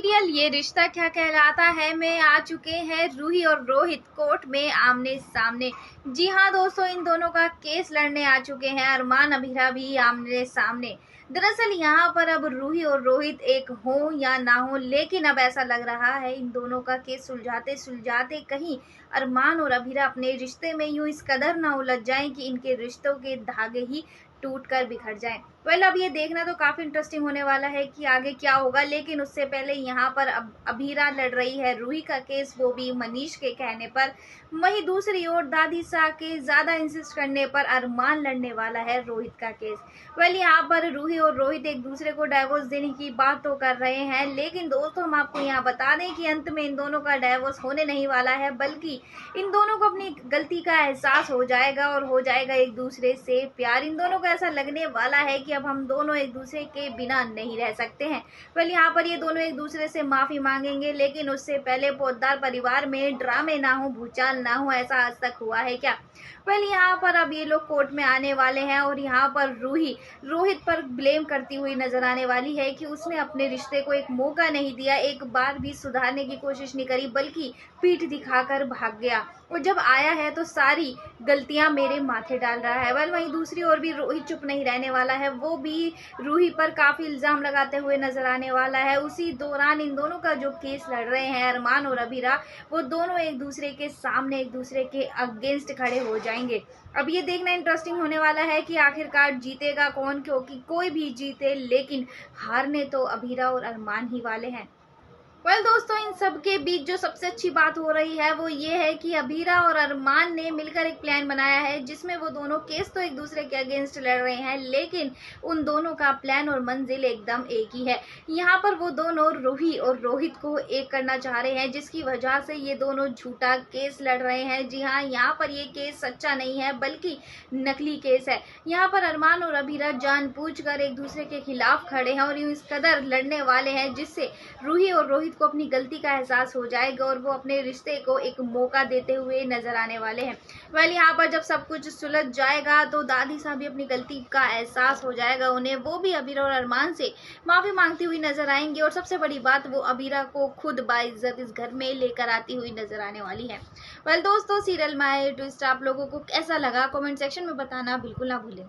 Serial ये रिश्ता क्या कहलाता है में आ चुके हैं रूही और रोहित कोर्ट में आमने सामने। जी हाँ दोस्तों, इन दोनों का केस लड़ने आ चुके हैं अरमान अभीरा भी आमने सामने। दरअसल यहाँ पर अब रूही और रोहित एक हो या ना हो, लेकिन अब ऐसा लग रहा है इन दोनों का केस सुलझाते सुलझाते कहीं अरमान और अभीरा अपने रिश्ते में यूं इस कदर ना उलझ जाएं कि इनके रिश्तों के धागे ही टूट कर बिखर जाएं। अब ये देखना तो काफी इंटरेस्टिंग होने वाला है कि आगे क्या होगा, लेकिन उससे पहले यहाँ पर अब अभीरा लड़ रही है रूही का केस, वो भी मनीष के कहने पर। वहीं दूसरी ओर दादी सा के ज्यादा इंसिस्ट करने पर अरमान लड़ने वाला है रोहित का केस। यहाँ पर रूही और रोहित एक दूसरे को डाइवोर्स देने की बात तो कर रहे हैं, लेकिन दोस्तों हम आपको यहाँ बता दें कि अंत में इन दोनों का डाइवोर्स होने नहीं वाला है, बल्कि इन दोनों को अपनी गलती का एहसास हो जाएगा और हो जाएगा एक दूसरे से प्यार। इन दोनों को ऐसा लगने वाला है कि अब हम दोनों एक दूसरे के बिना नहीं रह सकते हैं। यहाँ पर ये दोनों एक दूसरे से माफी मांगेंगे, लेकिन उससे पहले पोद्दार परिवार में ड्रामे ना हो, भूचाल ना हो, ऐसा आज तक हुआ है क्या? यहाँ पर अब ये लोग कोर्ट में आने वाले हैं और यहाँ पर रूही रोहित पर ब्लेम करती हुई नजर आने वाली है कि उसने अपने रिश्ते को एक मौका नहीं दिया, एक बार भी सुधारने की कोशिश नहीं करी, बल्कि पीठ दिखाकर भाग गया और जब आया है तो सारी गलतियां मेरे माथे डाल रहा है। वहीं दूसरी ओर भी रोहित चुप नहीं रहने वाला है, वो भी रूही पर काफी इल्जाम लगाते हुए नजर आने वाला है। उसी दौरान इन दोनों का जो केस लड़ रहे हैं अरमान और अभीरा, वो दोनों एक दूसरे के सामने एक दूसरे के अगेंस्ट खड़े हो जाएंगे। अब ये देखना इंटरेस्टिंग होने वाला है कि आखिरकार जीतेगा कौन, क्योंकि कोई भी जीते लेकिन हारने तो अभीरा और अरमान ही वाले हैं। दोस्तों, इन सब के बीच जो सबसे अच्छी बात हो रही है वो ये है कि अभीरा और अरमान ने मिलकर एक प्लान बनाया है, जिसमें वो दोनों केस तो एक दूसरे के अगेंस्ट लड़ रहे हैं, लेकिन उन दोनों का प्लान और मंजिल एकदम एक ही है। यहाँ पर वो दोनों रूही और रोहित को एक करना चाह रहे हैं, जिसकी वजह से ये दोनों झूठा केस लड़ रहे हैं। जी हाँ, यहाँ पर ये केस सच्चा नहीं है बल्कि नकली केस है। यहाँ पर अरमान और अभीरा जानबूझकर एक दूसरे के खिलाफ खड़े हैं और यूं इस कदर लड़ने वाले हैं जिससे रूही और रोहित को अपनी गलती का एहसास हो जाएगा और वो अपने रिश्ते को एक मौका देते हुए नजर आने वाले हैं। यहाँ पर जब सब कुछ सुलझ जाएगा तो दादी साहब भी अपनी गलती का एहसास हो जाएगा उन्हें, वो भी अभीरा और अरमान से माफी मांगती हुई नजर आएंगे और सबसे बड़ी बात, वो अभीरा को खुद बाइज्जत इस घर में लेकर आती हुई नजर आने वाली है। दोस्तों, सीरियल माय ट्विस्ट आप लोगों को कैसा लगा कमेंट सेक्शन में बताना बिल्कुल ना भूलें।